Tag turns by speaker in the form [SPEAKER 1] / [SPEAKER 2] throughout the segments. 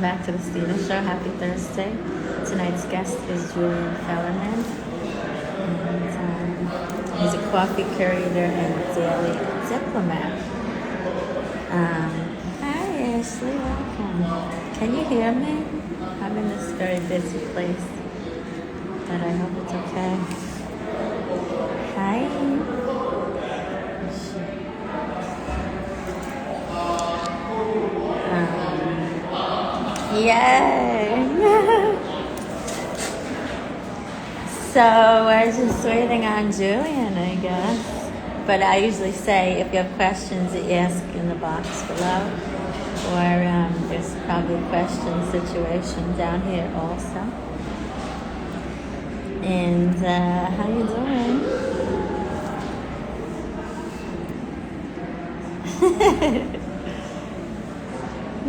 [SPEAKER 1] back to the Stina Show. Happy Thursday. Tonight's guest is Julian Fellerman. And he's a coffee curator and daily diplomat. Hi, Ashley. Welcome. Can you hear me? I'm in this very busy place, but I hope it's okay. Hi. Yay! So we're just waiting on Julian, I guess. But I usually say if you have questions, you ask in the box below. Or there's probably a question situation down here also. And how you doing?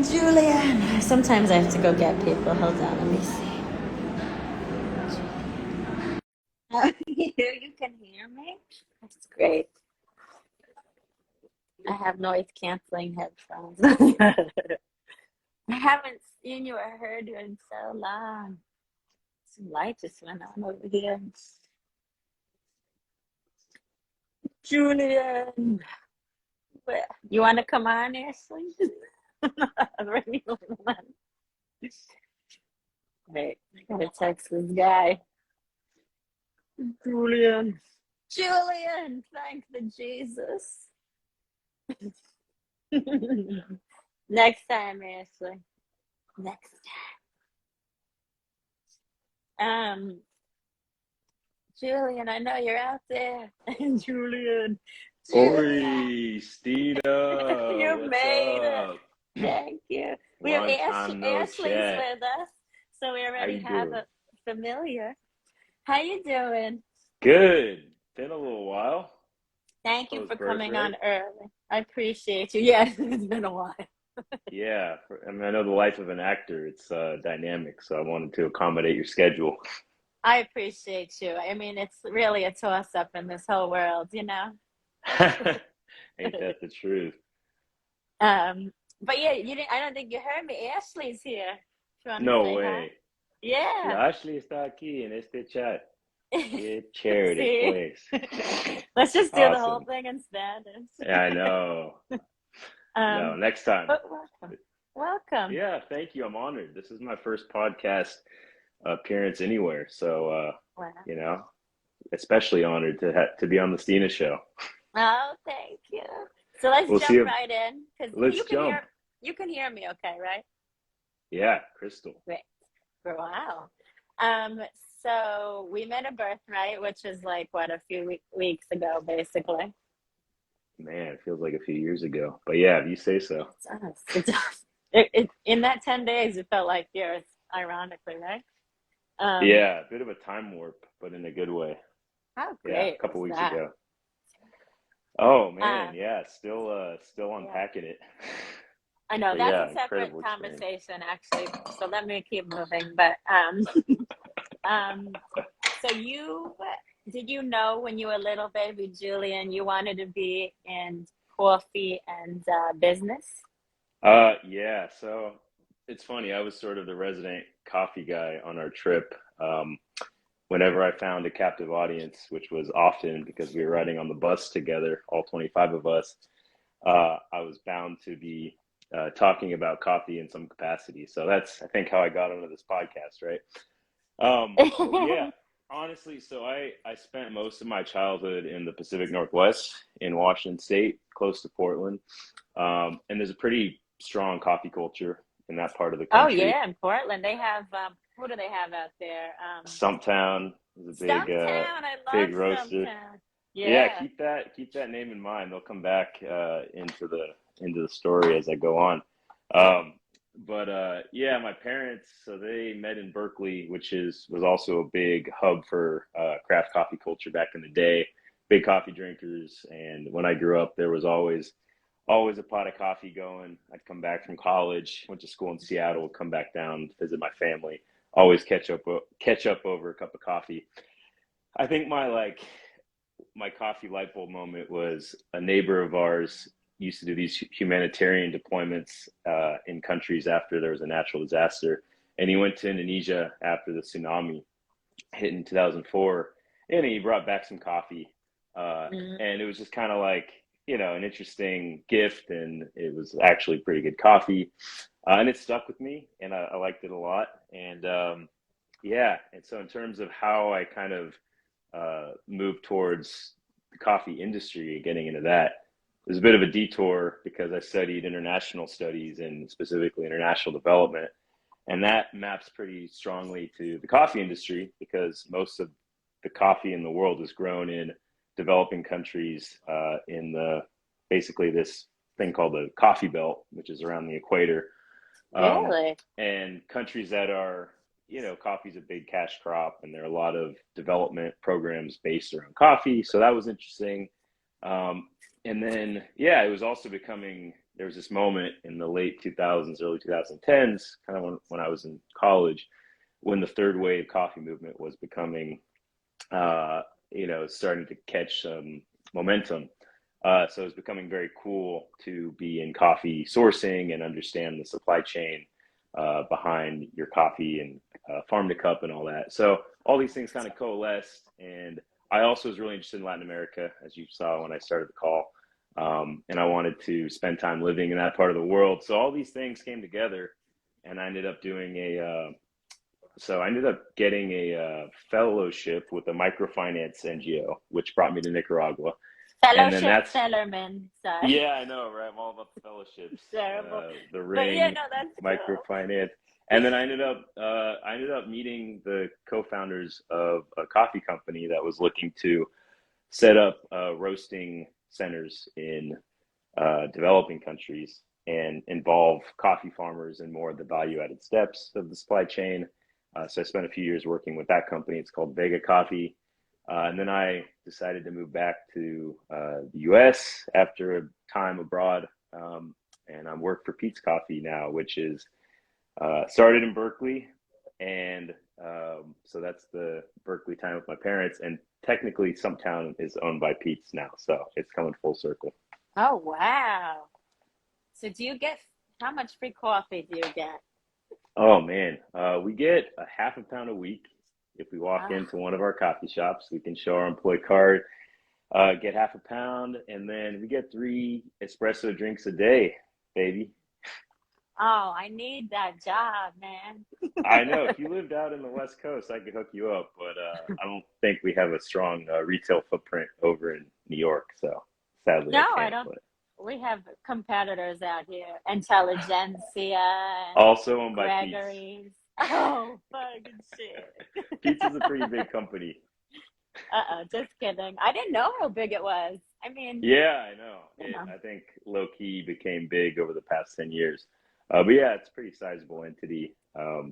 [SPEAKER 1] Julian. Sometimes I have to go get people. Hold on, let me see. You can hear me? That's great. I have noise canceling headphones. I haven't seen you or heard you in so long. Some light just went on over here. Julian. You want to come on, Ashley? Wait, I gotta text this guy. Julian, thank the Jesus. Next time, Ashley. Next time. Julian, I know you're out there. Julian.
[SPEAKER 2] Oi, Stina.
[SPEAKER 1] You made
[SPEAKER 2] up?
[SPEAKER 1] it. Thank you. We have Ashley's
[SPEAKER 2] chat.
[SPEAKER 1] with us, so we already have a familiar. How you doing?
[SPEAKER 2] Good. Been a little while.
[SPEAKER 1] Thank you for coming on early. I appreciate you. Yes, it's been a while.
[SPEAKER 2] Yeah, I mean, I know the life of an actor, it's dynamic, so I wanted to accommodate your schedule.
[SPEAKER 1] I appreciate you. I mean, it's really a toss-up in this whole world, you know?
[SPEAKER 2] Ain't that the truth?
[SPEAKER 1] But yeah, I don't think you heard me. Ashley's here.
[SPEAKER 2] No way.
[SPEAKER 1] Hi? Yeah.
[SPEAKER 2] Ashley está aquí en este chat. Qué chévere, pues.
[SPEAKER 1] Let's just do the whole thing in Spanish.
[SPEAKER 2] Yeah, I know. No, next time.
[SPEAKER 1] But welcome.
[SPEAKER 2] Yeah, thank you. I'm honored. This is my first podcast appearance anywhere, so
[SPEAKER 1] wow.
[SPEAKER 2] You know, especially honored to be on the Stina Show.
[SPEAKER 1] Oh, thank you. So let's jump right in, because you can hear me okay, right?
[SPEAKER 2] Yeah, crystal.
[SPEAKER 1] Great. Wow. So we met at Birthright, which is like what, a few weeks ago, basically.
[SPEAKER 2] Man, it feels like a few years ago, but yeah, if you say so.
[SPEAKER 1] It does. In that 10 days, it felt like years, ironically, right?
[SPEAKER 2] Yeah, a bit of a time warp, but in a good way.
[SPEAKER 1] How great!
[SPEAKER 2] Yeah, a couple weeks ago. Oh man, yeah, still unpacking it.
[SPEAKER 1] I know that's a separate conversation, actually. So let me keep moving. But so did you know when you were a little baby, Julian, you wanted to be in coffee and business?
[SPEAKER 2] Yeah. So it's funny. I was sort of the resident coffee guy on our trip. Whenever I found a captive audience, which was often because we were riding on the bus together, all 25 of us, I was bound to be talking about coffee in some capacity. So that's, I think, how I got onto this podcast, right? Yeah, honestly, so I spent most of my childhood in the Pacific Northwest in Washington State, close to Portland. And there's a pretty strong coffee culture in that part of the country.
[SPEAKER 1] Oh, yeah, in Portland. They have, who do they have out there?
[SPEAKER 2] Stumptown is a big roaster.
[SPEAKER 1] Stumptown.
[SPEAKER 2] Yeah, keep that name in mind. They'll come back into the story as I go on. But yeah, my parents, so they met in Berkeley, which was also a big hub for craft coffee culture back in the day. Big coffee drinkers, and when I grew up, there was always a pot of coffee going. I'd come back from college, went to school in Seattle, would come back down, visit my family, always catch up over a cup of coffee. I think my coffee light bulb moment was a neighbor of ours used to do these humanitarian deployments in countries after there was a natural disaster. And he went to Indonesia after the tsunami hit in 2004, and he brought back some coffee. And it was just kind of like, an interesting gift, and it was actually pretty good coffee. And it stuck with me, and I liked it a lot. And and so in terms of how I kind of moved towards the coffee industry and getting into that, it was a bit of a detour because I studied international studies and specifically international development. And that maps pretty strongly to the coffee industry because most of the coffee in the world is grown in developing countries in basically this thing called the coffee belt, which is around the equator.
[SPEAKER 1] Really?
[SPEAKER 2] And countries that are, coffee's a big cash crop, and there are a lot of development programs based around coffee. So that was interesting. And then, it was also there was this moment in the late 2000s, early 2010s, kind of when I was in college, when the third wave coffee movement was becoming, starting to catch some momentum. So it was becoming very cool to be in coffee sourcing and understand the supply chain behind your coffee and farm to cup and all that. So all these things kind of coalesced. And I also was really interested in Latin America, as you saw when I started the call. And I wanted to spend time living in that part of the world. So all these things came together, and I ended up getting a fellowship with a microfinance NGO, which brought me to Nicaragua. And then
[SPEAKER 1] Fellowship Fellerman. Sorry.
[SPEAKER 2] Yeah, I know, right? I'm all about the fellowships.
[SPEAKER 1] Terrible.
[SPEAKER 2] The ring,
[SPEAKER 1] that's
[SPEAKER 2] microfinance. And then I ended up meeting the co-founders of a coffee company that was looking to set up roasting centers in developing countries and involve coffee farmers in more of the value-added steps of the supply chain. So I spent a few years working with that company. It's called Vega Coffee. And then I decided to move back to the US after a time abroad. And I work for Pete's Coffee now, which is started in Berkeley. And so that's the Berkeley time with my parents. And technically, Stumptown is owned by Pete's now. So it's coming full circle.
[SPEAKER 1] Oh, wow. So how much free coffee do you get?
[SPEAKER 2] Oh, man. We get a half a pound a week. If we walk into one of our coffee shops, we can show our employee card, get half a pound, and then we get 3 espresso drinks a day, baby.
[SPEAKER 1] Oh, I need that job, man.
[SPEAKER 2] I know. If you lived out in the West Coast, I could hook you up, but I don't think we have a strong retail footprint over in New York. So sadly,
[SPEAKER 1] No,
[SPEAKER 2] I
[SPEAKER 1] I
[SPEAKER 2] can't.
[SPEAKER 1] don't. We have competitors out here. Intelligentsia and
[SPEAKER 2] Also owned by Pete's.
[SPEAKER 1] Gregory's. Oh, fucking shit.
[SPEAKER 2] Pete's is a pretty big company.
[SPEAKER 1] Just kidding. I didn't know how big it was. I mean,
[SPEAKER 2] Yeah, I know. I think low key became big over the past 10 years. But yeah, it's a pretty sizable entity.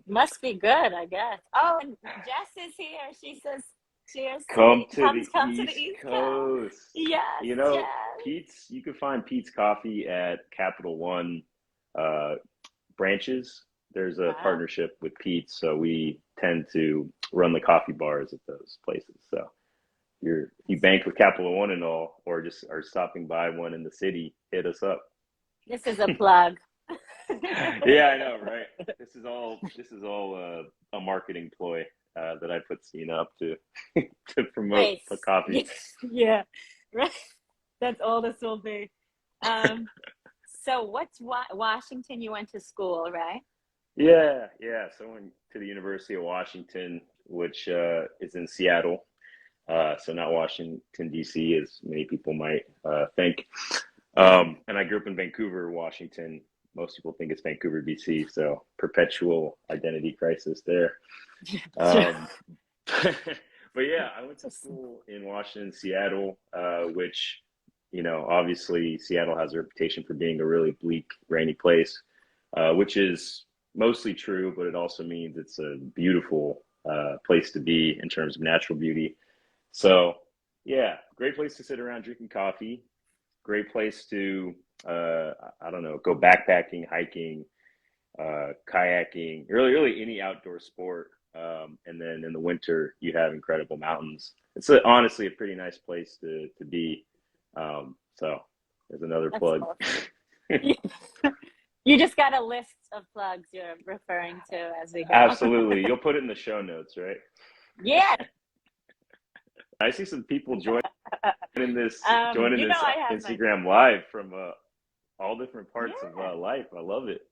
[SPEAKER 1] must be good, I guess. Oh, and Jess is here. She says cheers.
[SPEAKER 2] Come to
[SPEAKER 1] to
[SPEAKER 2] the East
[SPEAKER 1] Coast.
[SPEAKER 2] Coast.
[SPEAKER 1] Yes, yes.
[SPEAKER 2] Pete's, you can find Pete's Coffee at Capital One branches. There's a partnership with Pete's, so we tend to run the coffee bars at those places. So you bank with Capital One and all, or just are stopping by one in the city, hit us up.
[SPEAKER 1] This is a plug.
[SPEAKER 2] Yeah, I know, right? This is all a marketing ploy that I put Stina up to promote the coffee.
[SPEAKER 1] Yeah, right. That's all this will be. So what's Washington? You went to school, right?
[SPEAKER 2] Yeah. So I went to the University of Washington, which is in Seattle. So not Washington, D.C., as many people might think. And I grew up in Vancouver, Washington. Most people think it's Vancouver, BC, so perpetual identity crisis there. But yeah, I went to school in Washington, Seattle, which, obviously Seattle has a reputation for being a really bleak, rainy place, which is mostly true, but it also means it's a beautiful place to be in terms of natural beauty. So yeah, great place to sit around drinking coffee. Great place to, go backpacking, hiking, kayaking, really any outdoor sport. And then in the winter, you have incredible mountains. It's honestly a pretty nice place to be. So There's another
[SPEAKER 3] That's
[SPEAKER 2] plug.
[SPEAKER 3] awesome. You just got a list of plugs you're referring to as we go.
[SPEAKER 2] Absolutely. You'll put it in the show notes, right?
[SPEAKER 3] Yeah.
[SPEAKER 2] I see some people joining this
[SPEAKER 3] I have
[SPEAKER 2] Instagram live from all different parts of
[SPEAKER 3] Yeah.
[SPEAKER 2] life. I love it.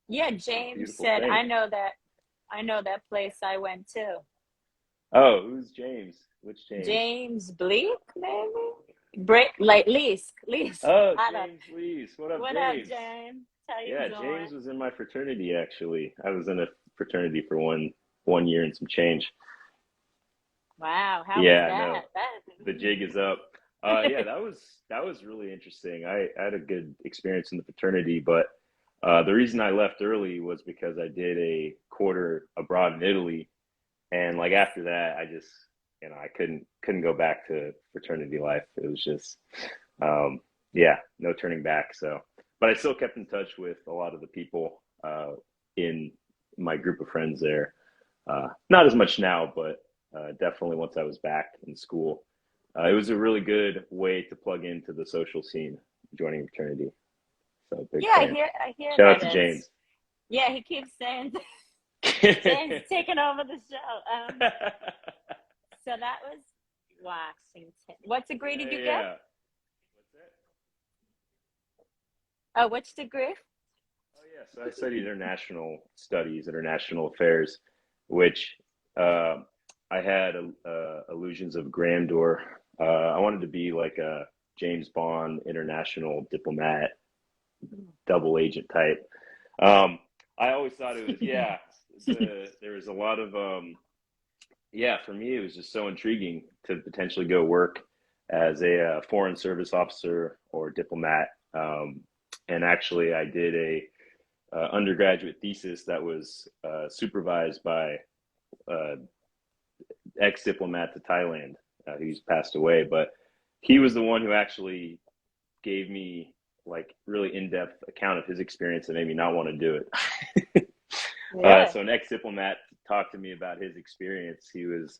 [SPEAKER 3] Yeah, James
[SPEAKER 2] Beautiful
[SPEAKER 3] said,
[SPEAKER 2] thing.
[SPEAKER 3] I know that place I went to.
[SPEAKER 2] Oh, who's James? Which James?
[SPEAKER 3] James Bleak, maybe? Least.
[SPEAKER 2] Oh, James Lees. What up,
[SPEAKER 3] What
[SPEAKER 2] James?
[SPEAKER 3] up, James? How you
[SPEAKER 2] Yeah,
[SPEAKER 3] doing?
[SPEAKER 2] James was in my fraternity, actually. I was in a fraternity for one year and some change.
[SPEAKER 3] Wow, how was
[SPEAKER 2] Yeah, no,
[SPEAKER 3] that?
[SPEAKER 2] the jig is up. Yeah, that was really interesting. I had a good experience in the fraternity, but the reason I left early was because I did a quarter abroad in Italy, and like after that, I just I couldn't go back to fraternity life. It was just yeah, no turning back. So, but I still kept in touch with a lot of the people in my group of friends there. Not as much now, but definitely once I was back in school. It was a really good way to plug into the social scene, joining a fraternity. So big
[SPEAKER 3] Yeah,
[SPEAKER 2] fan.
[SPEAKER 3] I hear
[SPEAKER 2] Shout out
[SPEAKER 3] that
[SPEAKER 2] to
[SPEAKER 3] is.
[SPEAKER 2] James.
[SPEAKER 3] Yeah, he keeps saying James taking over the show. So that was Washington. What degree did you get?
[SPEAKER 2] Yeah. What's that?
[SPEAKER 3] Oh, which degree?
[SPEAKER 2] Oh, yeah. So I studied international studies, international affairs, which uh, I had illusions of grandeur. I wanted to be like a James Bond international diplomat, double agent type. Um, I always thought it was, yeah, there was a lot of, yeah, for me, it was just so intriguing to potentially go work as a foreign service officer or diplomat. And actually, I did a undergraduate thesis that was supervised by uh, ex-diplomat to Thailand, who's passed away, but he was the one who actually gave me like really in-depth account of his experience that made me not want to do it.
[SPEAKER 3] Yeah.
[SPEAKER 2] So an ex-diplomat talked to me about his experience. He was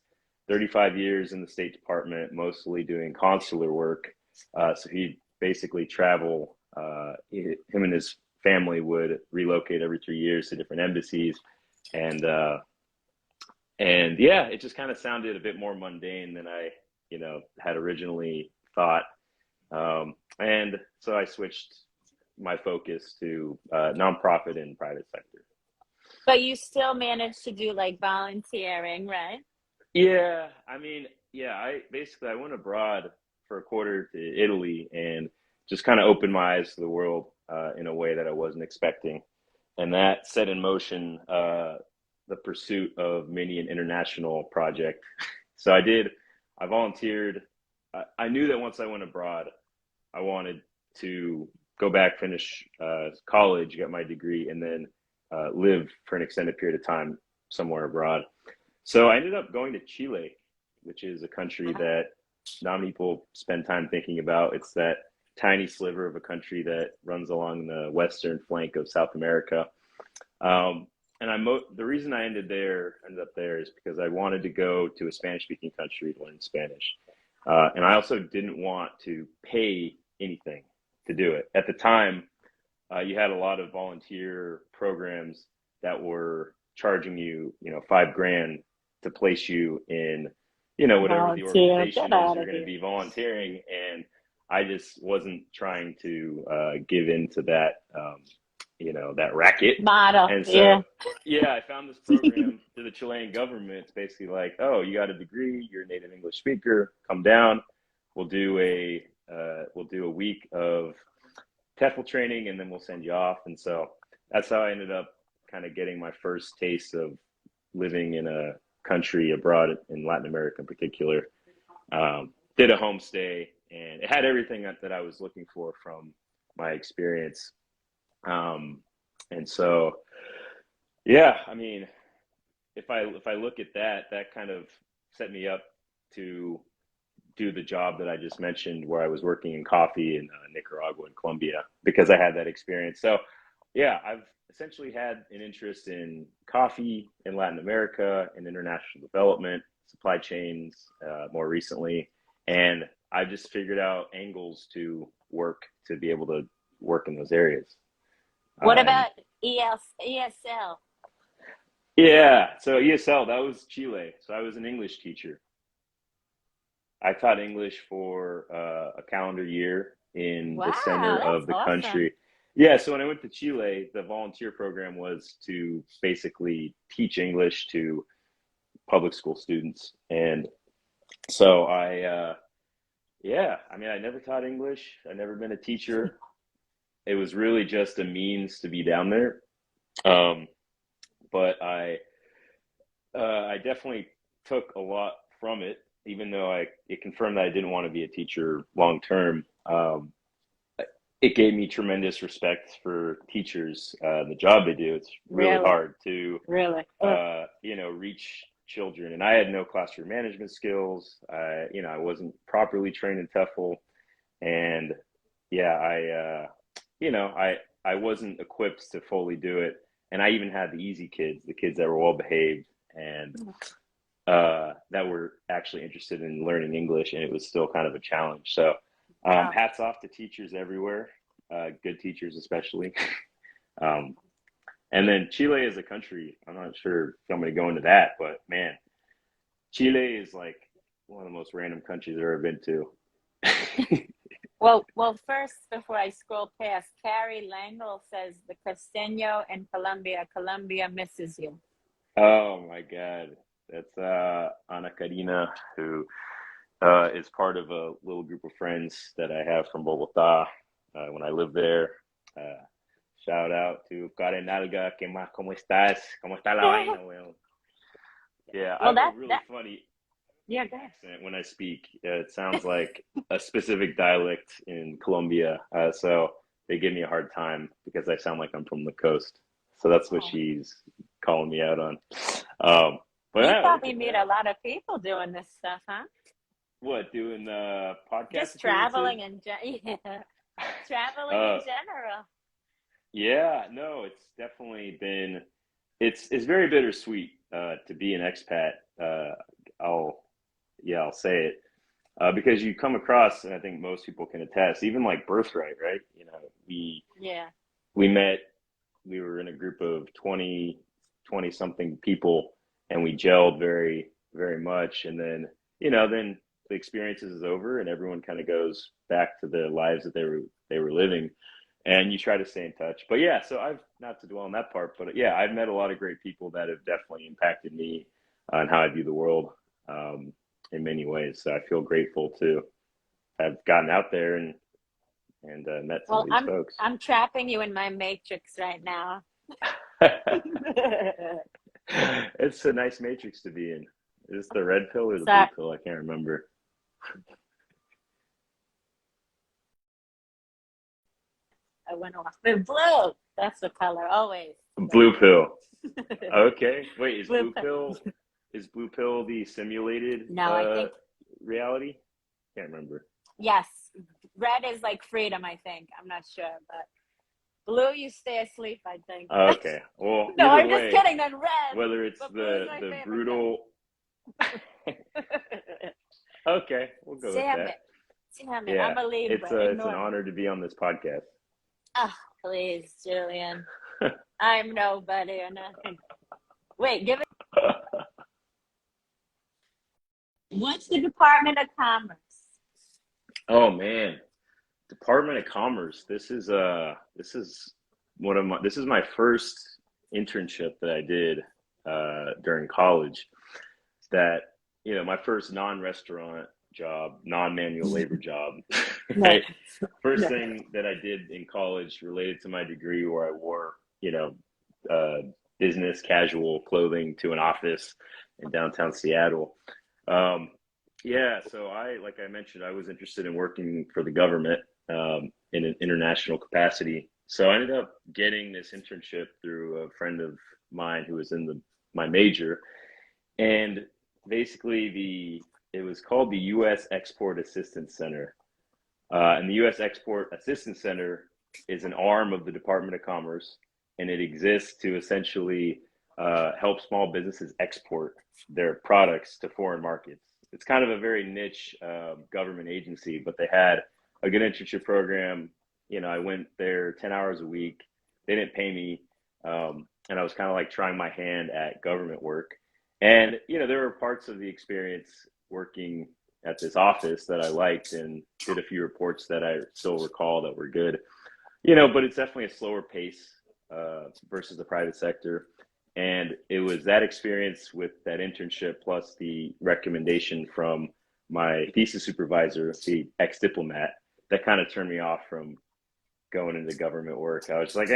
[SPEAKER 2] 35 years in the State Department, mostly doing consular work. So he'd basically travel. Him and his family would relocate every 3 years to different embassies, and yeah, it just kind of sounded a bit more mundane than I, had originally thought. And so I switched my focus to nonprofit and private sector.
[SPEAKER 3] But you still managed to do like volunteering, right?
[SPEAKER 2] Yeah, I mean, yeah, I went abroad for a quarter to Italy and just kind of opened my eyes to the world in a way that I wasn't expecting, and that set in motion the pursuit of many an international project. So I volunteered. I knew that once I went abroad, I wanted to go back, finish college, get my degree, and then live for an extended period of time somewhere abroad. So I ended up going to Chile, which is a country that not many people spend time thinking about. It's that tiny sliver of a country that runs along the western flank of South America. And the reason I ended up there is because I wanted to go to a Spanish-speaking country to learn Spanish. And I also didn't want to pay anything to do it. At the time, you had a lot of volunteer programs that were charging you, $5,000 to place you in, whatever the organization is you're going to be volunteering. And I just wasn't trying to give into that, that racket
[SPEAKER 3] Model.
[SPEAKER 2] And so, yeah, I found this program through the Chilean government. It's basically like, oh, you got a degree, you're a native English speaker, come down. We'll do a week of TEFL training, and then we'll send you off. And so that's how I ended up kind of getting my first taste of living in a country abroad in Latin America in particular. Did a homestay, and it had everything that I was looking for from my experience. And so, yeah, I mean, if I look at that kind of set me up to do the job that I just mentioned, where I was working in coffee in Nicaragua and Colombia, because I had that experience. So, yeah, I've essentially had an interest in coffee in Latin America and international development, supply chains more recently. And I just figured out angles to work to be able to work in those areas.
[SPEAKER 3] What
[SPEAKER 2] And
[SPEAKER 3] about ESL?
[SPEAKER 2] yeah, so ESL, that was Chile. So I was an English teacher. I taught English for a calendar year in the
[SPEAKER 3] Wow,
[SPEAKER 2] center
[SPEAKER 3] that's
[SPEAKER 2] of the
[SPEAKER 3] awesome.
[SPEAKER 2] country. Yeah, so when I went to Chile, the volunteer program was to basically teach English to public school students. And so yeah, I mean, I never taught English. I never been a teacher. It was really just a means to be down there. Um, but I definitely took a lot from it, even though it confirmed that I didn't want to be a teacher long term. It gave me tremendous respect for teachers, the job they do. It's really
[SPEAKER 3] Really,
[SPEAKER 2] hard to,
[SPEAKER 3] really.
[SPEAKER 2] reach children. And I had no classroom management skills. I wasn't properly trained in TEFL, and yeah, I wasn't equipped to fully do it. And I even had the easy kids, the kids that were well behaved and that were actually interested in learning English, and it was still kind of a challenge. So,
[SPEAKER 3] Wow.
[SPEAKER 2] hats off to teachers everywhere, good teachers especially. um, and then Chile as a country, I'm not sure if I'm going to go into that, but man, Chile is like one of the most random countries I've ever been to.
[SPEAKER 3] Well, first, before I scroll past, Carrie Langle says the Costeño in Colombia misses you.
[SPEAKER 2] Oh my God. That's Ana Karina, who is part of a little group of friends that I have from Bogota when I lived there. Uh, Shout out to Karen Alga, que más, ¿cómo estás? ¿Cómo está la vaina, weón? Yeah, I
[SPEAKER 3] Well,
[SPEAKER 2] have a really funny
[SPEAKER 3] yeah, go ahead.
[SPEAKER 2] accent when I speak. It sounds like a specific dialect in Colombia. So they give me a hard time because I sound like I'm from the coast. So that's what
[SPEAKER 3] Oh.
[SPEAKER 2] she's calling me out on. But
[SPEAKER 3] You
[SPEAKER 2] yeah,
[SPEAKER 3] probably
[SPEAKER 2] look at
[SPEAKER 3] meet
[SPEAKER 2] that.
[SPEAKER 3] a lot of people doing this stuff, huh?
[SPEAKER 2] What, doing podcast
[SPEAKER 3] Just
[SPEAKER 2] appearances?
[SPEAKER 3] traveling and traveling in general.
[SPEAKER 2] Yeah, no, it's definitely been it's very bittersweet to be an expat. I'll I'll say it. Because you come across, and I think most people can attest, even like birthright, right?
[SPEAKER 3] Yeah.
[SPEAKER 2] We met, we were in a group of 20 something people, and we gelled very, very much. And then, then the experiences is over and everyone kind of goes back to the lives that they were living. And you try to stay in touch. But yeah, so I've, not to dwell on that part, but yeah, I've met a lot of great people that have definitely impacted me on how I view the world. In many ways. So I feel grateful to have gotten out there and met some of these folks.
[SPEAKER 3] I'm trapping you in my matrix right now.
[SPEAKER 2] It's a nice matrix to be in. Is this the red pill or the blue pill? I can't remember.
[SPEAKER 3] I went off. The blue. That's the color always.
[SPEAKER 2] Blue pill. Okay. Wait, is blue pill the simulated
[SPEAKER 3] I think
[SPEAKER 2] reality? Can't remember.
[SPEAKER 3] Yes. Red is like freedom, I think. I'm not sure, but blue you stay asleep, I think.
[SPEAKER 2] Okay. Well,
[SPEAKER 3] no, I'm
[SPEAKER 2] way,
[SPEAKER 3] just kidding. Then red.
[SPEAKER 2] Whether it's the brutal. Okay, we'll go with that.
[SPEAKER 3] Damn it. Yeah, I believe
[SPEAKER 2] it's an honor to be on this podcast.
[SPEAKER 3] Oh, please, Julian. I'm nobody or nothing. Wait, give it. What's the Department of Commerce?
[SPEAKER 2] Oh man, Department of Commerce. This is my first internship that I did during college. That my first non-restaurant job, non-manual labor job. Right? First thing that I did in college related to my degree, where I wore business casual clothing to an office in downtown Seattle. So like I mentioned, I was interested in working for the government in an international capacity. So I ended up getting this internship through a friend of mine who was in my major, and basically it was called the U.S. Export Assistance Center, and the U.S. Export Assistance Center is an arm of the Department of Commerce, and it exists to essentially help small businesses export their products to foreign markets. it's kind of a very niche government agency, but they had a good internship program. You know, I went there 10 hours a week. They didn't pay me. And I was kind of like trying my hand at government work. And, you know, there were parts of the experience working at this office that I liked and did a few reports that I still recall that were good, you know, but it's definitely a slower pace versus the private sector. And it was that experience with that internship plus the recommendation from my thesis supervisor, the ex-diplomat, that kind of turned me off from going into government work. I was like,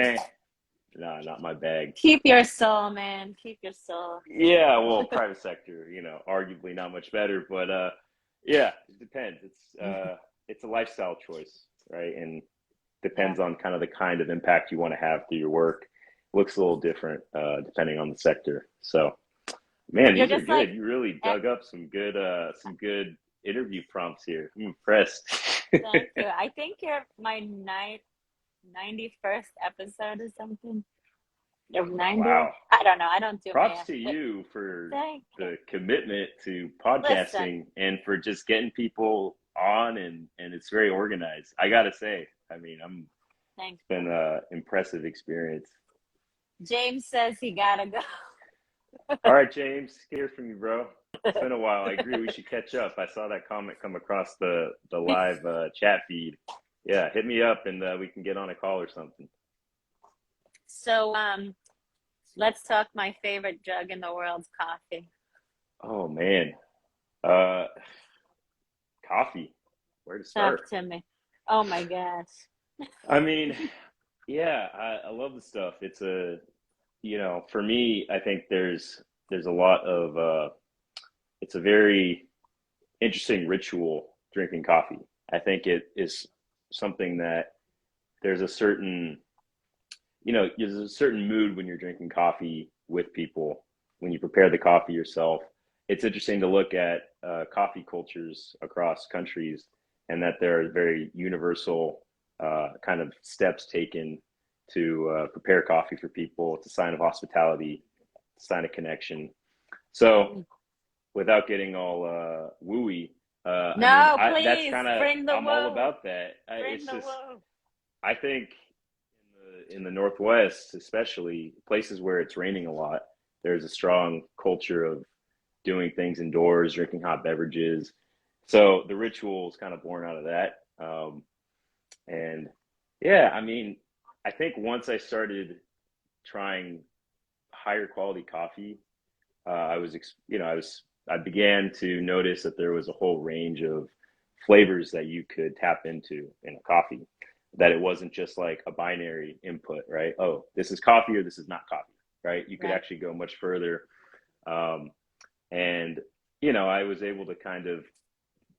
[SPEAKER 2] nah, not my bag.
[SPEAKER 3] Keep your soul, man. Keep your soul.
[SPEAKER 2] Yeah, well, private sector, you know, arguably not much better, but yeah, it depends. It's a lifestyle choice, right? And depends on kind of the kind of impact you want to have through your work. Looks a little different depending on the sector. So, man, these are good. Like, you really dug up some good interview prompts here. I'm impressed.
[SPEAKER 3] Thank you. I think you're my 91st episode or something. Or 90.
[SPEAKER 2] Wow.
[SPEAKER 3] I don't know. I don't do
[SPEAKER 2] props
[SPEAKER 3] math,
[SPEAKER 2] to you for the
[SPEAKER 3] you.
[SPEAKER 2] commitment to podcasting and for just getting people on and it's very organized. I gotta say, I mean, it's been an impressive experience.
[SPEAKER 3] James says he gotta go.
[SPEAKER 2] All right, James, hear from you, bro. It's been a while. I agree. We should catch up. I saw that comment come across the live chat feed. Yeah, hit me up and we can get on a call or something.
[SPEAKER 3] So let's talk my favorite drug in the world, coffee.
[SPEAKER 2] Oh man, coffee. Where to start?
[SPEAKER 3] Talk to me. Oh my gosh.
[SPEAKER 2] I mean, yeah, I love the stuff. It's you know, for me, I think there's a lot of it's a very interesting ritual drinking coffee. I think it is something that there's a certain, you know, there's a certain mood when you're drinking coffee with people, when you prepare the coffee yourself. It's interesting to look at coffee cultures across countries and that there are very universal kind of steps taken to prepare coffee for people. It's a sign of hospitality, a sign of connection. So without getting all wooey,
[SPEAKER 3] no,
[SPEAKER 2] I mean,
[SPEAKER 3] please,
[SPEAKER 2] that's kind of, I'm
[SPEAKER 3] woo.
[SPEAKER 2] all about that. It's just, I think in the Northwest, especially places where it's raining a lot, there's a strong culture of doing things indoors, drinking hot beverages. So the ritual is kind of born out of that. And yeah, I mean, I think once I started trying higher quality coffee, I began to notice that there was a whole range of flavors that you could tap into in a coffee, that it wasn't just like a binary input, right? Oh, this is coffee or this is not coffee, right? You could actually go much further. And, you know, I was able to kind of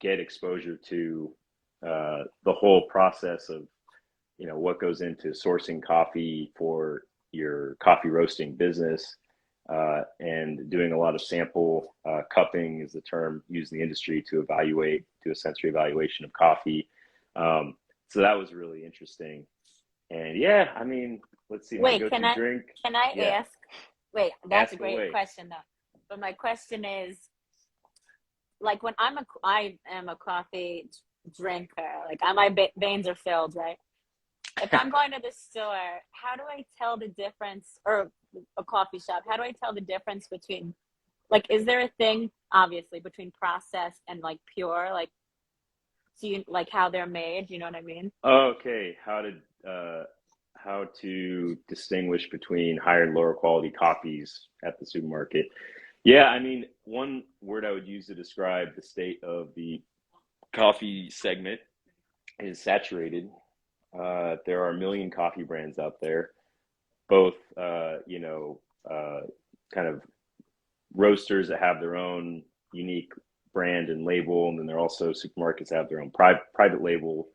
[SPEAKER 2] get exposure to the whole process of, you know, what goes into sourcing coffee for your coffee roasting business, and doing a lot of sample cupping is the term used in the industry to do a sensory evaluation of coffee. So that was really interesting. And yeah, I mean, let's see.
[SPEAKER 3] Wait, can I ask? Wait, that's a great question though. But my question is, like, when I am a coffee drinker, like my veins are filled, right? If I'm going to the store, how do I tell the difference, or a coffee shop, how do I tell the difference between, like, is there a thing, obviously, between processed and like pure, like, so you, like how they're made, you know what I mean?
[SPEAKER 2] Okay, how to distinguish between higher and lower quality coffees at the supermarket. Yeah, I mean, one word I would use to describe the state of the coffee segment is saturated. There are a million coffee brands out there, both, kind of roasters that have their own unique brand and label, and then there are also supermarkets that have their own private label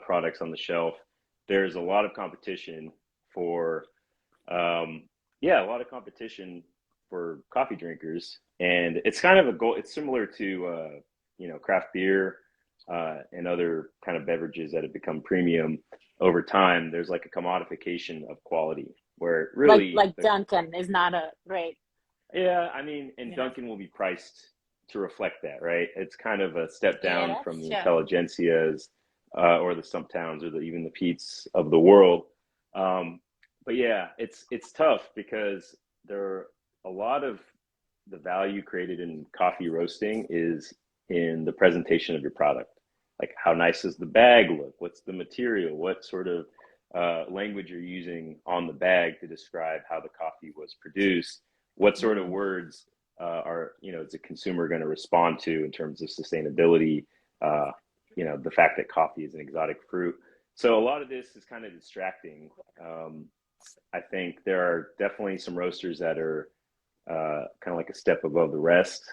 [SPEAKER 2] products on the shelf. There's a lot of competition for, coffee drinkers, and it's kind of a goal. It's similar to, craft beer and other kind of beverages that have become premium over time. There's like a commodification of quality where really
[SPEAKER 3] like Dunkin' is not a great.
[SPEAKER 2] Yeah, I mean, and Dunkin' will be priced to reflect that, right? It's kind of a step down from the
[SPEAKER 3] true.
[SPEAKER 2] intelligentsias or the Stumptowns or even the Pete's of the world. But yeah, it's tough because there are a lot of the value created in coffee roasting is in the presentation of your product. Like, how nice does the bag look? What's the material? What sort of language you're using on the bag to describe how the coffee was produced? What sort of words is the consumer going to respond to in terms of sustainability? The fact that coffee is an exotic fruit. So a lot of this is kind of distracting. I think there are definitely some roasters that are kind of like a step above the rest.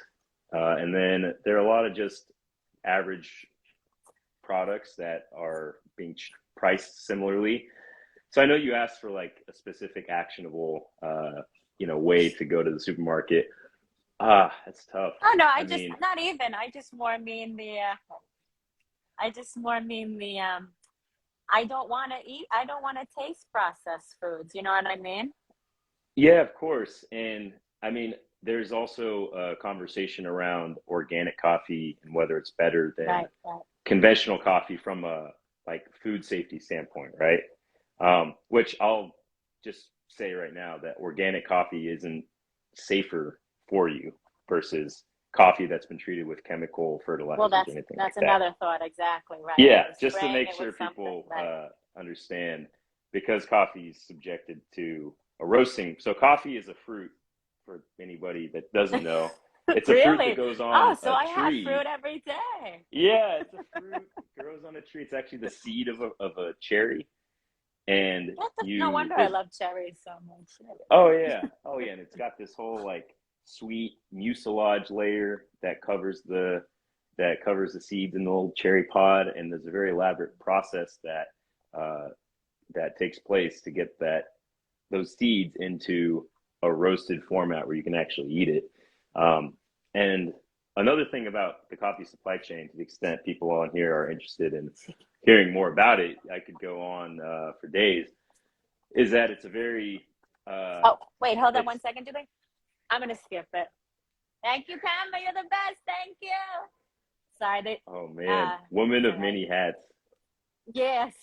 [SPEAKER 2] And then there are a lot of just average products that are being priced similarly. So I know you asked for like a specific actionable, way to go to the supermarket. That's tough.
[SPEAKER 3] Oh no, I just more mean the I don't want to taste processed foods. You know what I mean?
[SPEAKER 2] Yeah, of course. And I mean, there's also a conversation around organic coffee and whether it's better than conventional coffee from a like food safety standpoint, right? Which I'll just say right now that organic coffee isn't safer for you versus coffee that's been treated with chemical fertilizers or anything like that.
[SPEAKER 3] That's another thought, exactly, right?
[SPEAKER 2] Yeah, just to make sure people understand, because coffee is subjected to a roasting. So coffee is a fruit, for anybody that doesn't know. It's a fruit that goes on a tree.
[SPEAKER 3] I have fruit every day.
[SPEAKER 2] Yeah, it's a fruit that grows on a tree. It's actually the seed of a cherry. And
[SPEAKER 3] no wonder I love cherries so much.
[SPEAKER 2] Oh yeah, and it's got this whole like sweet mucilage layer that covers the seeds in the little cherry pod, and there's a very elaborate process that takes place to get those seeds into a roasted format where you can actually eat it. And another thing about the coffee supply chain, to the extent people on here are interested in hearing more about it, I could go on for days, is that it's a very
[SPEAKER 3] wait, hold on 1 second, Julie. I'm gonna skip it. Thank you, Pamela. You're the best. Thank you. Sorry.
[SPEAKER 2] Oh man, woman of many hats.
[SPEAKER 3] Yes.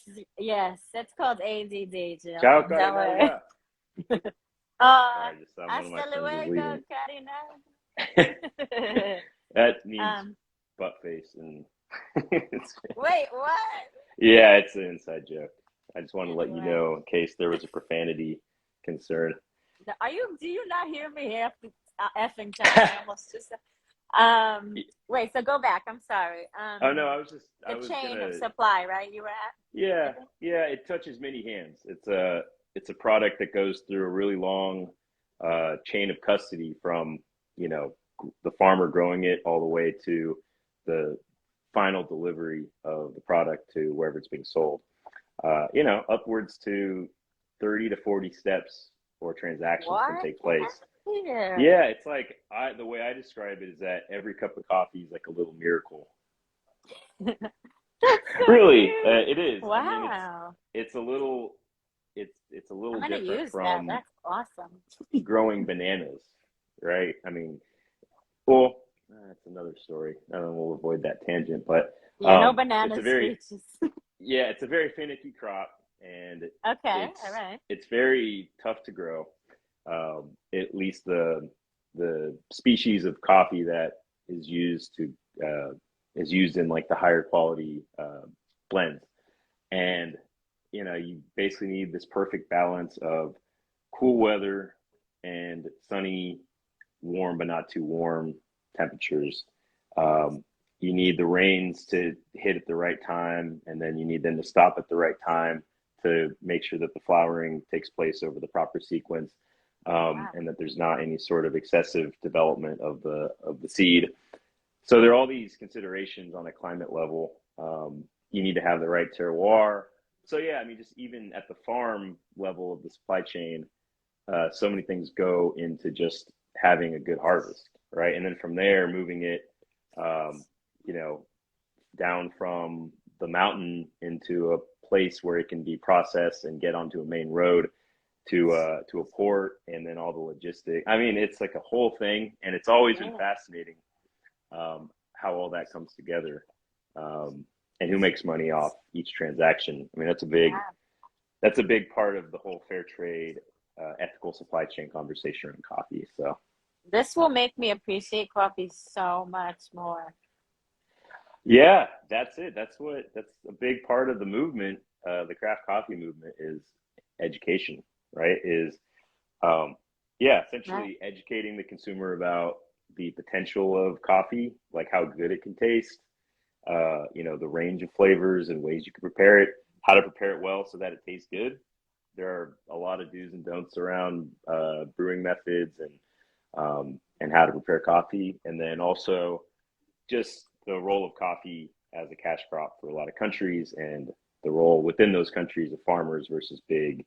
[SPEAKER 3] That's called ADD, Jill.
[SPEAKER 2] Ciao, Karina.
[SPEAKER 3] Hasta luego, Karina.
[SPEAKER 2] That means butt face and.
[SPEAKER 3] Wait, what?
[SPEAKER 2] Yeah, it's an inside joke. I just want to let you know in case there was a profanity concern.
[SPEAKER 3] Do you not hear me half the effing time? I almost just. Wait. So go back. I'm sorry.
[SPEAKER 2] Oh no, I was
[SPEAKER 3] the chain of supply, right? You were at.
[SPEAKER 2] Yeah. It touches many hands. It's a product that goes through a really long chain of custody from the farmer growing it all the way to the final delivery of the product to wherever it's being sold. Upwards to 30 to 40 steps or transactions can take place. Yeah, it's like the way I describe it is that every cup of coffee is like a little miracle. Really, it is.
[SPEAKER 3] Wow.
[SPEAKER 2] I mean, it's a little
[SPEAKER 3] I'm
[SPEAKER 2] different
[SPEAKER 3] use
[SPEAKER 2] from
[SPEAKER 3] that. That's awesome.
[SPEAKER 2] growing bananas, right? I mean, well, that's another story. We'll avoid that tangent, but
[SPEAKER 3] no banana speeches.
[SPEAKER 2] It's a very finicky crop, and
[SPEAKER 3] all right.
[SPEAKER 2] It's very tough to grow. At least the species of coffee that is used in like the higher quality blends, and you basically need this perfect balance of cool weather and sunny, warm but not too warm temperatures. You need the rains to hit at the right time, and then you need them to stop at the right time to make sure that the flowering takes place over the proper sequence, and that there's not any sort of excessive development of the seed. So there are all these considerations on a climate level. You need to have the right terroir. So yeah, I mean, just even at the farm level of the supply chain, so many things go into just having a good harvest, right? And then from there, moving it, down from the mountain into a place where it can be processed and get onto a main road to a port, and then all the logistics. I mean, it's like a whole thing, and it's always been fascinating how all that comes together, and who makes money off each transaction. I mean, that's a big part of the whole fair trade, ethical supply chain conversation around coffee. So
[SPEAKER 3] this will make me appreciate coffee so much more.
[SPEAKER 2] Yeah, that's it. That's a big part of the movement. The craft coffee movement is education, right? Essentially educating the consumer about the potential of coffee, like how good it can taste, the range of flavors and ways you can prepare it, how to prepare it well so that it tastes good. There are a lot of do's and don'ts around brewing methods and how to prepare coffee, and then also just the role of coffee as a cash crop for a lot of countries, and the role within those countries of farmers versus big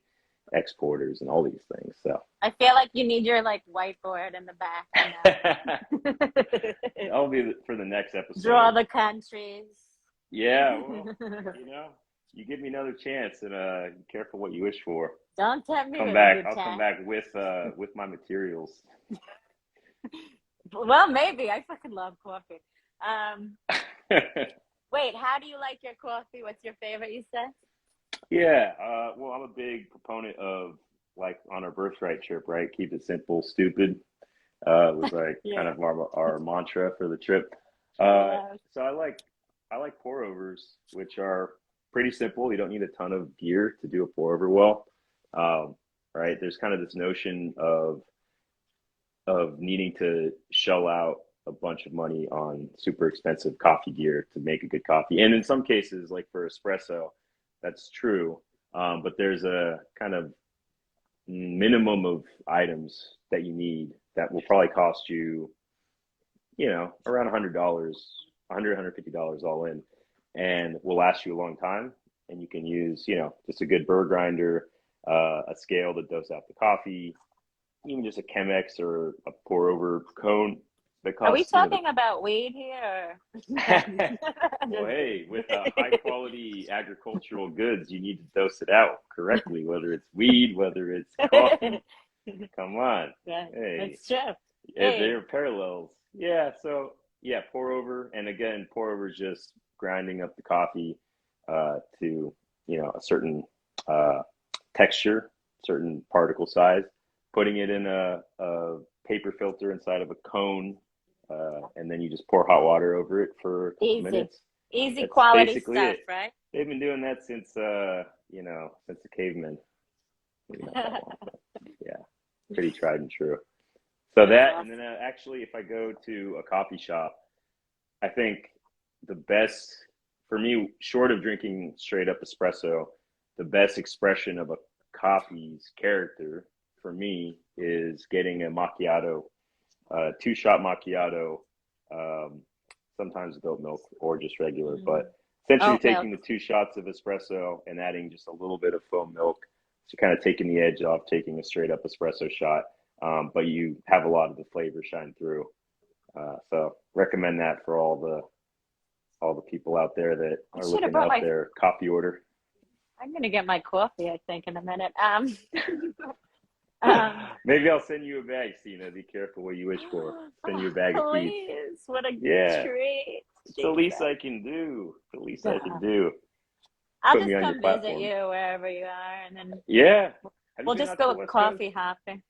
[SPEAKER 2] exporters and all these things. So
[SPEAKER 3] I feel like you need your whiteboard in the back.
[SPEAKER 2] I'll be for the next episode.
[SPEAKER 3] Draw the countries.
[SPEAKER 2] Yeah, well, you give me another chance, and be careful what you wish for.
[SPEAKER 3] Don't tempt me.
[SPEAKER 2] I'll come back with my materials.
[SPEAKER 3] Well, maybe. I fucking love coffee. Wait, how do you like your coffee? What's your favorite, you said?
[SPEAKER 2] Yeah, well, I'm a big proponent of, like, on our birthright trip, right? Keep it simple, stupid. Was like kind of our mantra for the trip. So I like pour overs, which are pretty simple. You don't need a ton of gear to do a pour over well. Right? There's kind of this notion of needing to shell out a bunch of money on super expensive coffee gear to make a good coffee. And in some cases, like for espresso, that's true. But there's a kind of minimum of items that you need that will probably cost you, around $100, $150 all in, and will last you a long time. And you can use, just a good burr grinder, a scale to dose out the coffee, even just a Chemex or a pour over cone.
[SPEAKER 3] Are we talking about weed here?
[SPEAKER 2] Well, hey, with high quality agricultural goods, you need to dose it out correctly, whether it's weed, whether it's coffee. Come on. Hey.
[SPEAKER 3] That's true.
[SPEAKER 2] There are parallels. Yeah, so pour over. And again, pour over is just grinding up the coffee to, a certain texture, certain particle size, putting it in a paper filter inside of a cone. And then you just pour hot water over it for a couple minutes.
[SPEAKER 3] Easy
[SPEAKER 2] That's
[SPEAKER 3] quality stuff, right?
[SPEAKER 2] They've been doing that since the cavemen. Maybe not that long, but yeah, pretty tried and true. So that, and then actually, if I go to a coffee shop, I think the best, for me, short of drinking straight up espresso, the best expression of a coffee's character for me is getting a macchiato. 2-shot macchiato, sometimes with oat milk or just regular, but essentially taking the 2 shots of espresso and adding just a little bit of foam milk, so kind of taking the edge off taking a straight up espresso shot, but you have a lot of the flavor shine through. So recommend that for all the people out there that are looking up their coffee order.
[SPEAKER 3] I'm gonna get my coffee, I think, in a minute.
[SPEAKER 2] Maybe I'll send you a bag, Stina. Be careful what you wish for. Send you a bag of tea.
[SPEAKER 3] Please, what a treat.
[SPEAKER 2] It's the least I can do. I can do.
[SPEAKER 3] I'll just come visit you wherever you are, and then we'll just go coffee hopping.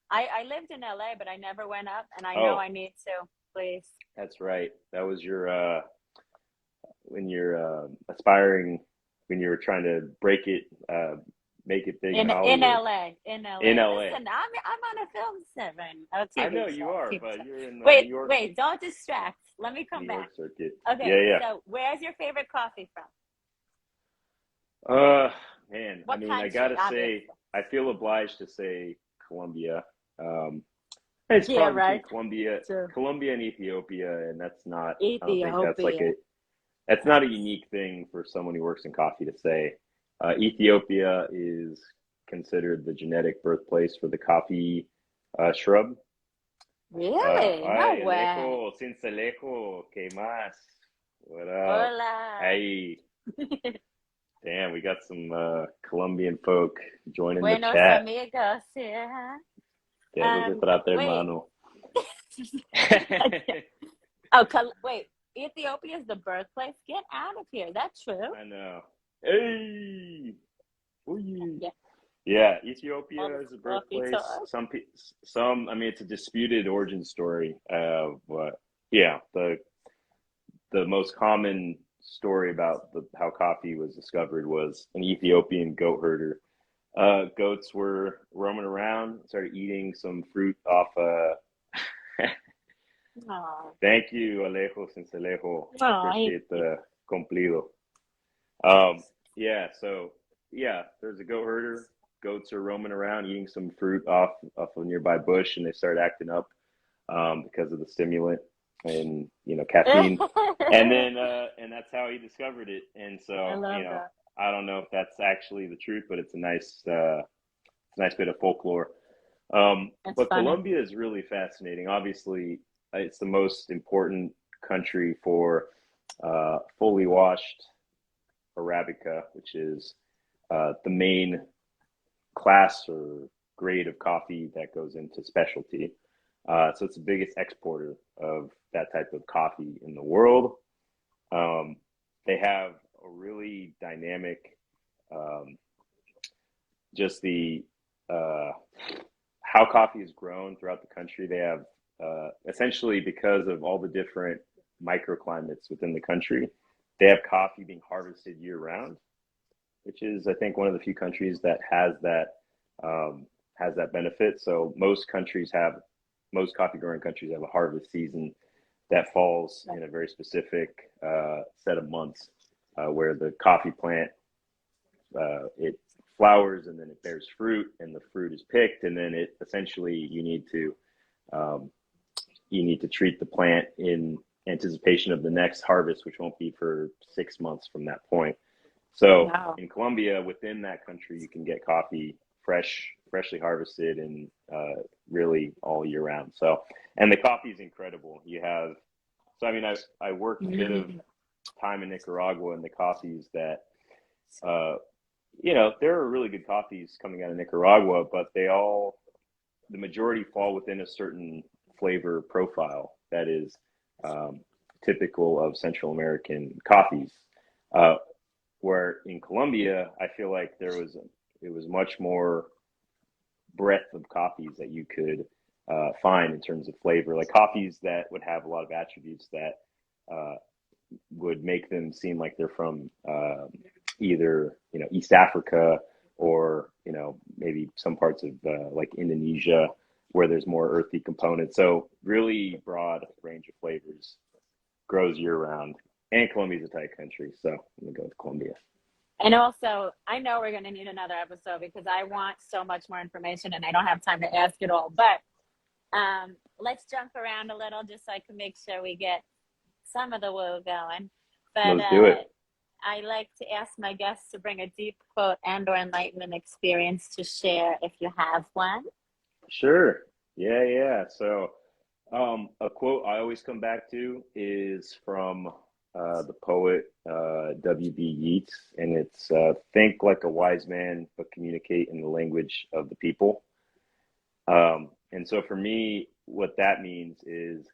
[SPEAKER 3] I lived in LA, but I never went up, and I know I need to. Please.
[SPEAKER 2] That's right. That was your when you're aspiring, when you were trying to break it. Make it big
[SPEAKER 3] in LA.
[SPEAKER 2] In LA.
[SPEAKER 3] Listen, I'm on a film set right now.
[SPEAKER 2] I know you are, but you're in
[SPEAKER 3] New
[SPEAKER 2] York.
[SPEAKER 3] Wait, don't distract. Let me come
[SPEAKER 2] New
[SPEAKER 3] back.
[SPEAKER 2] York circuit.
[SPEAKER 3] Okay, so where's your favorite coffee from?
[SPEAKER 2] Man,
[SPEAKER 3] What country,
[SPEAKER 2] I gotta say, I feel obliged to say Colombia. It's probably Colombia and Ethiopia, and that's not.
[SPEAKER 3] Ethiopia.
[SPEAKER 2] I don't think that's not a unique thing for someone who works in coffee to say. Ethiopia is considered the genetic birthplace for the coffee shrub.
[SPEAKER 3] Really? No way.
[SPEAKER 2] Cincelejo, ¿qué más? What up?
[SPEAKER 3] Hola.
[SPEAKER 2] Hey. Damn, we got some Colombian folk joining
[SPEAKER 3] Buenos
[SPEAKER 2] the chat.
[SPEAKER 3] amigos, yeah.
[SPEAKER 2] ¿Qué se trata, hermano?
[SPEAKER 3] Oh, wait. Ethiopia is the birthplace. Get out of here. That's true.
[SPEAKER 2] I know. Hey. Ooh.
[SPEAKER 3] Yeah.
[SPEAKER 2] Yeah, Ethiopia is a
[SPEAKER 3] Coffee
[SPEAKER 2] birthplace.
[SPEAKER 3] talk.
[SPEAKER 2] Some. I mean, it's a disputed origin story. But yeah, the most common story about how coffee was discovered was an Ethiopian goat herder. Goats were roaming around, started eating some fruit off. Thank you, Alejo Cincelejo. Appreciate the cumplido. Yeah, so yeah, there's a goat herder. Goats are roaming around eating some fruit off a nearby bush, and they start acting up because of the stimulant and caffeine. And then and that's how he discovered it. And so
[SPEAKER 3] that.
[SPEAKER 2] I don't know if that's actually the truth, but it's a nice bit of folklore. But funny. Colombia is really fascinating. Obviously, it's the most important country for fully washed Arabica, which is the main class or grade of coffee that goes into specialty. So it's the biggest exporter of that type of coffee in the world. They have a really dynamic, just the how coffee is grown throughout the country. They have essentially, because of all the different microclimates within the country, they have coffee being harvested year round, which is, I think, one of the few countries that has that benefit. So most coffee growing countries have a harvest season that falls in a very specific set of months where the coffee plant it flowers and then it bears fruit and the fruit is picked, and then it essentially you need to treat the plant in anticipation of the next harvest, which won't be for 6 months from that point. So in Colombia, within that country, you can get coffee freshly harvested and really all year round. So, and the coffee is incredible. I worked a bit of time in Nicaragua, and the coffees that there are really good coffees coming out of Nicaragua, but the majority fall within a certain flavor profile that is typical of Central American coffees. Where in Colombia, I feel like it was much more breadth of coffees that you could find in terms of flavor, like coffees that would have a lot of attributes that would make them seem like they're from either East Africa or maybe some parts of like Indonesia, where there's more earthy components. So really broad range of flavors, grows year round. And Colombia's a tight country, so I'm gonna go with Colombia.
[SPEAKER 3] And also, I know we're gonna need another episode because I want so much more information and I don't have time to ask it all. But let's jump around a little just so I can make sure we get some of the woo going. But
[SPEAKER 2] let's do it.
[SPEAKER 3] I like to ask my guests to bring a deep quote and/or enlightenment experience to share if you have one.
[SPEAKER 2] Sure. Yeah. So a quote I always come back to is from the poet W.B. Yeats, and it's think like a wise man, but communicate in the language of the people. And so for me, what that means is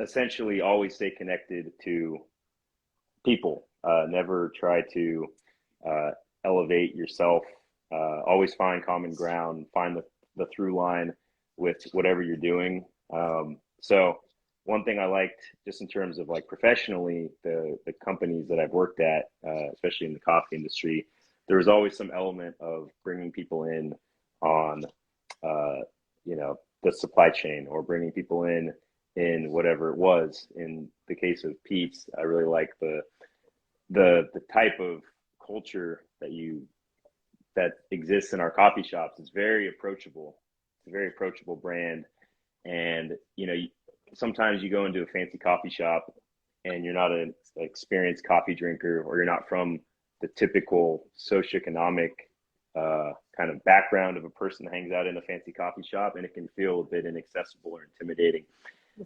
[SPEAKER 2] essentially always stay connected to people. Never try to elevate yourself. Always find common ground, find the through line with whatever you're doing. So one thing I liked, just in terms of like professionally, the companies that I've worked at, especially in the coffee industry, there was always some element of bringing people in on, the supply chain, or bringing people in whatever it was. In the case of Pete's, I really like the type of culture that exists in our coffee shops. It's very approachable. It's a very approachable brand. And, sometimes you go into a fancy coffee shop and you're not an experienced coffee drinker, or you're not from the typical socioeconomic kind of background of a person that hangs out in a fancy coffee shop, and it can feel a bit inaccessible or intimidating.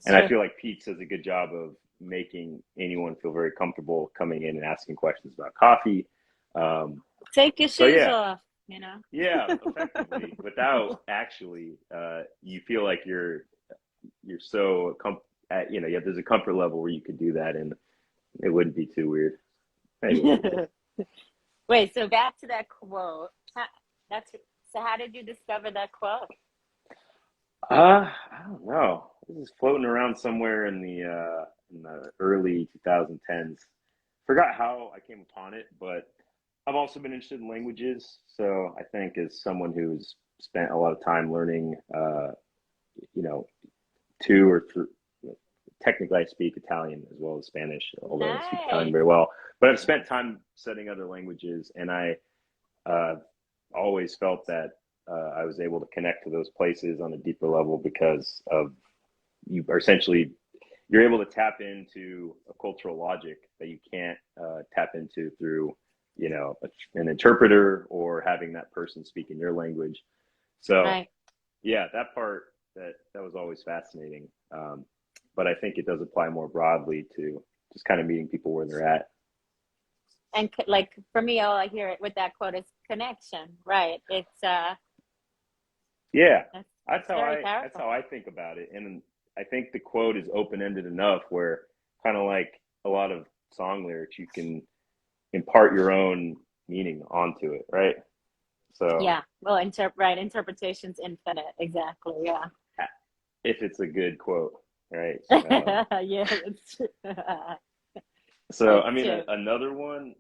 [SPEAKER 2] I feel like Pete's does a good job of making anyone feel very comfortable coming in and asking questions about coffee.
[SPEAKER 3] Take your shoes off,
[SPEAKER 2] Yeah, effectively, without actually, you feel like you're so there's a comfort level where you could do that and it wouldn't be too weird. Anyway.
[SPEAKER 3] Wait, so back to that quote. So how did you discover that quote?
[SPEAKER 2] I don't know. This is floating around somewhere in the early 2010s. Forgot how I came upon it, but I've also been interested in languages. So I think as someone who's spent a lot of time learning, two or three. Technically, I speak Italian as well as Spanish, although I speak Italian very well. But I've spent time studying other languages, and I always felt that I was able to connect to those places on a deeper level because of you're able to tap into a cultural logic that you can't tap into through, an interpreter or having that person speak in your language. So, yeah, that part that was always fascinating. But I think it does apply more broadly to just kind of meeting people where they're at.
[SPEAKER 3] And like for me, all I hear it with that quote is connection, right? It's
[SPEAKER 2] that's how I think about it. And I think the quote is open-ended enough where kind of like a lot of song lyrics, you can impart your own meaning onto it, right? So
[SPEAKER 3] yeah, well, interpretation's infinite, exactly. Yeah,
[SPEAKER 2] if it's a good quote. Right.
[SPEAKER 3] Yeah, it's true.
[SPEAKER 2] So, I mean, another one,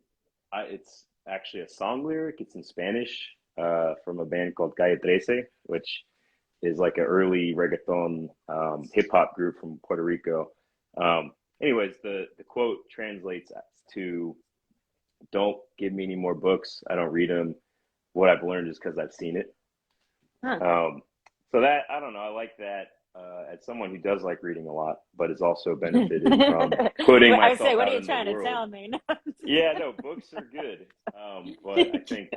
[SPEAKER 2] it's actually a song lyric. It's in Spanish from a band called Calle 13, which is like an early reggaeton hip hop group from Puerto Rico. Anyways, the quote translates to, "Don't give me any more books. I don't read them. What I've learned is because I've seen it." So that, I don't know, I like that. As someone who does like reading a lot, but is also benefited from putting myself out in the world.
[SPEAKER 3] What are you trying to tell me?
[SPEAKER 2] Yeah, no, books are good. But I think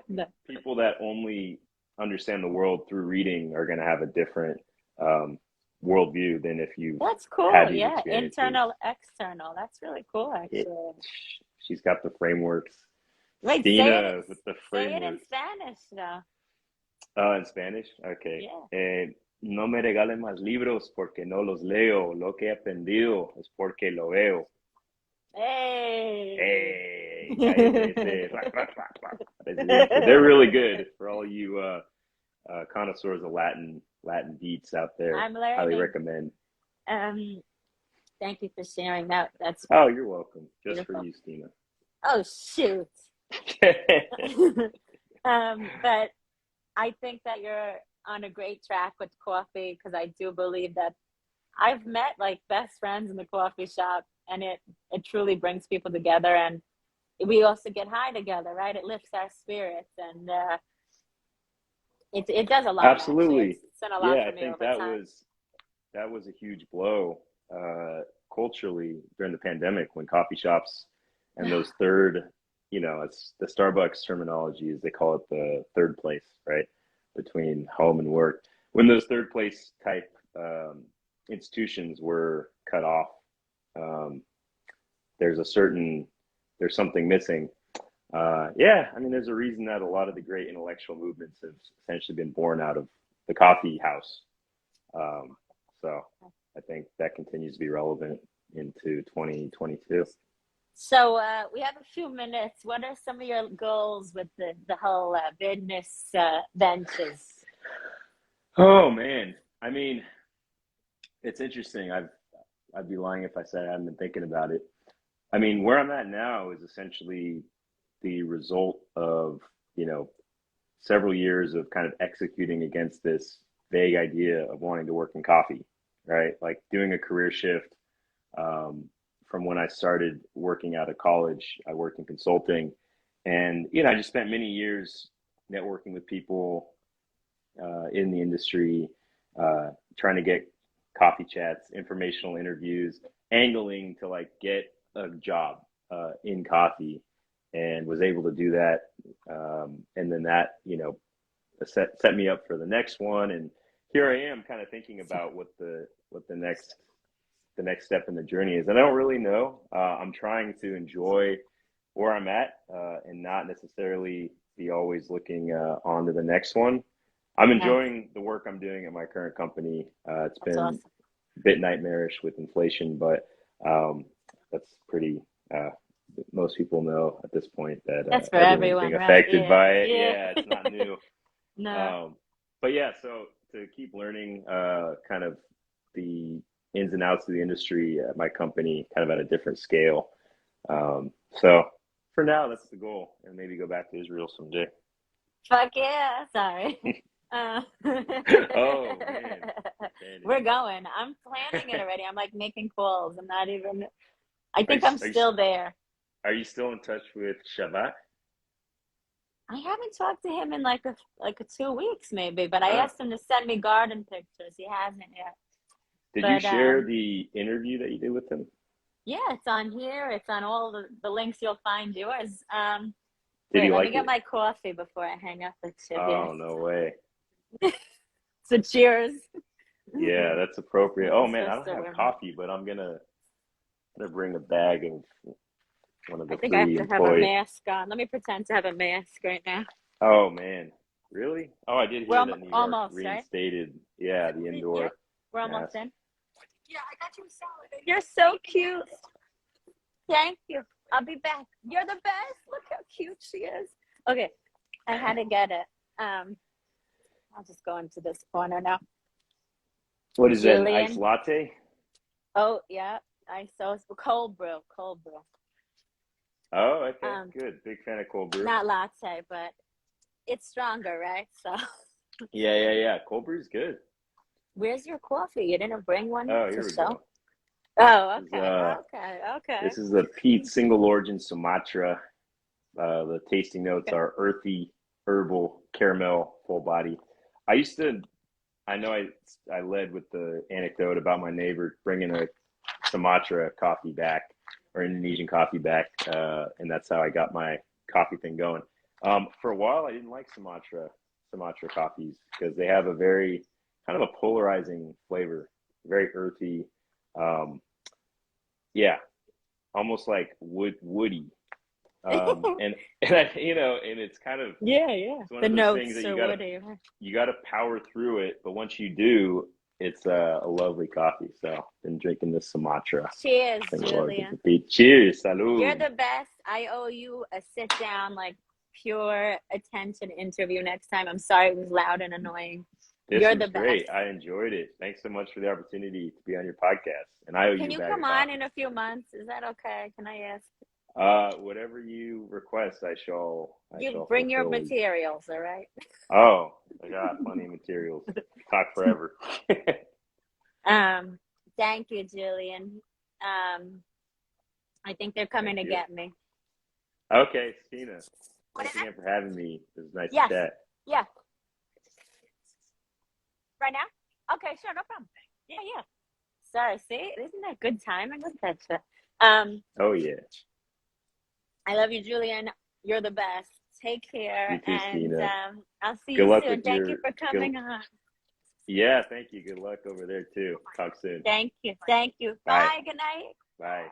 [SPEAKER 2] people that only understand the world through reading are going to have a different worldview than if you.
[SPEAKER 3] That's cool. Yeah, internal, external. That's really cool, actually.
[SPEAKER 2] She's got the frameworks.
[SPEAKER 3] Wait,
[SPEAKER 2] Stina with the frameworks.
[SPEAKER 3] Say it in Spanish, though.
[SPEAKER 2] Oh, in Spanish? Okay.
[SPEAKER 3] Yeah.
[SPEAKER 2] No me regalen más libros porque no los leo. Lo que he aprendido es porque lo veo.
[SPEAKER 3] Hey!
[SPEAKER 2] They're really good for all you connoisseurs of Latin beats out there.
[SPEAKER 3] I'm learning.
[SPEAKER 2] Highly recommend.
[SPEAKER 3] Thank you for sharing that.
[SPEAKER 2] Oh, you're welcome. Just
[SPEAKER 3] beautiful.
[SPEAKER 2] For you, Stina.
[SPEAKER 3] Oh, shoot. But I think that you're on a great track with coffee, because I do believe that I've met like best friends in the coffee shop, and it truly brings people together, and we also get high together, right? It lifts our spirits, and it does a lot.
[SPEAKER 2] Absolutely.
[SPEAKER 3] It's done a lot for me.
[SPEAKER 2] I think that was a huge blow culturally during the pandemic, when coffee shops and those third, it's the Starbucks terminology is they call it the third place, right? Between home and work. When those third place type institutions were cut off, there's something missing. I mean, there's a reason that a lot of the great intellectual movements have essentially been born out of the coffee house. So I think that continues to be relevant into 2022.
[SPEAKER 3] So we have a few minutes. What are some of your goals with the whole business ventures?
[SPEAKER 2] Oh man, I mean, it's interesting. I'd be lying if I said I haven't been thinking about it. I mean, where I'm at now is essentially the result of, several years of kind of executing against this vague idea of wanting to work in coffee, right? Like doing a career shift. From when I started working out of college, I worked in consulting, and I just spent many years networking with people in the industry, trying to get coffee chats, informational interviews, angling to like get a job in coffee, and was able to do that. And then that set me up for the next one, and here I am, kind of thinking about what the next step in the journey is. And I don't really know. I'm trying to enjoy where I'm at and not necessarily be always looking on to the next one. I'm enjoying the work I'm doing at my current company. It's been awesome. bit nightmarish with inflation, but that's pretty. Most people know at this point that
[SPEAKER 3] That's for
[SPEAKER 2] everyone's
[SPEAKER 3] everyone,
[SPEAKER 2] being
[SPEAKER 3] right?
[SPEAKER 2] affected by it.
[SPEAKER 3] Yeah.
[SPEAKER 2] Yeah, it's not new.
[SPEAKER 3] No.
[SPEAKER 2] But yeah, so to keep learning kind of the ins and outs of the industry at my company, kind of at a different scale. So for now, that's the goal, and maybe go back to Israel someday.
[SPEAKER 3] Fuck yeah. Sorry.
[SPEAKER 2] Oh man.
[SPEAKER 3] We're going. I'm planning it already. I'm like making calls. I'm not even, I think
[SPEAKER 2] Are
[SPEAKER 3] I'm
[SPEAKER 2] you,
[SPEAKER 3] still there.
[SPEAKER 2] are you still in touch with Shabbat?
[SPEAKER 3] I haven't talked to him in like a 2 weeks maybe, but I asked him to send me garden pictures. He hasn't yet.
[SPEAKER 2] Did you share the interview that you did with him?
[SPEAKER 3] Yeah, it's on here. It's on all the links. You'll find yours.
[SPEAKER 2] Did he
[SPEAKER 3] let
[SPEAKER 2] like
[SPEAKER 3] me get
[SPEAKER 2] it?
[SPEAKER 3] my coffee before I hang up with you.
[SPEAKER 2] Oh, no way.
[SPEAKER 3] So cheers.
[SPEAKER 2] Yeah, that's appropriate. Oh man, I
[SPEAKER 3] Just
[SPEAKER 2] don't
[SPEAKER 3] so
[SPEAKER 2] have coffee, but I'm gonna bring a bag of one of the
[SPEAKER 3] I think I have
[SPEAKER 2] free
[SPEAKER 3] to have a
[SPEAKER 2] employee.
[SPEAKER 3] mask on. Let me pretend to have a mask right now.
[SPEAKER 2] Oh man, really? Oh, I did hear that New York
[SPEAKER 3] almost,
[SPEAKER 2] reinstated. Right? Yeah, the indoor.
[SPEAKER 3] Yeah, we're almost
[SPEAKER 2] mask.
[SPEAKER 3] in. Yeah, I got you a salad. You're so cute. Thank you. I'll be back. You're the best. Look how cute she is. Okay, I had to get it. I'll just go into this corner now.
[SPEAKER 2] What is that? An iced latte?
[SPEAKER 3] Oh yeah, cold brew.
[SPEAKER 2] Oh, okay, good. Big fan of cold brew.
[SPEAKER 3] Not latte, but it's stronger, right? So.
[SPEAKER 2] Yeah. Cold brew's good.
[SPEAKER 3] Where's your coffee? You didn't bring one?
[SPEAKER 2] Oh, here we go.
[SPEAKER 3] Oh, okay.
[SPEAKER 2] This is the peat single origin Sumatra. The tasting notes are earthy, herbal, caramel, full body. I know I led with the anecdote about my neighbor bringing a Sumatra coffee back, or Indonesian coffee back, and that's how I got my coffee thing going. For a while, I didn't like Sumatra coffees because they have a very kind of a polarizing flavor, very earthy. Yeah, almost like woody. And it's kind of it's one of those things that you gotta power through it, but once you do, it's a lovely coffee. So been drinking this Sumatra.
[SPEAKER 3] Cheers, Julian.
[SPEAKER 2] Cheers, salud.
[SPEAKER 3] You're the best. I owe you a sit down, like pure attention interview next time. I'm sorry it was loud and annoying.
[SPEAKER 2] You're the great. Best. I enjoyed it. Thanks so much for the opportunity to be on your podcast. And I owe you.
[SPEAKER 3] Can you come on in a few months? Is that okay? Can I ask?
[SPEAKER 2] Whatever you request, I shall
[SPEAKER 3] bring your materials, all right?
[SPEAKER 2] Oh, I got plenty of materials. Talk forever.
[SPEAKER 3] Thank you, Julian. I think they're coming to get me.
[SPEAKER 2] Okay, Stina. Thanks again for having me. It was nice to chat.
[SPEAKER 3] Yeah. Right now? Okay, sure, no problem. Yeah. Sorry, see? Isn't that good timing? Look at you.
[SPEAKER 2] Oh, yeah.
[SPEAKER 3] I love you, Julian. You're the best. Take care.
[SPEAKER 2] You too, Stina.
[SPEAKER 3] I'll see you soon. Thank you for coming on.
[SPEAKER 2] Yeah, thank you. Good luck over there, too. Talk soon.
[SPEAKER 3] Thank you. Bye. Good night.
[SPEAKER 2] Bye.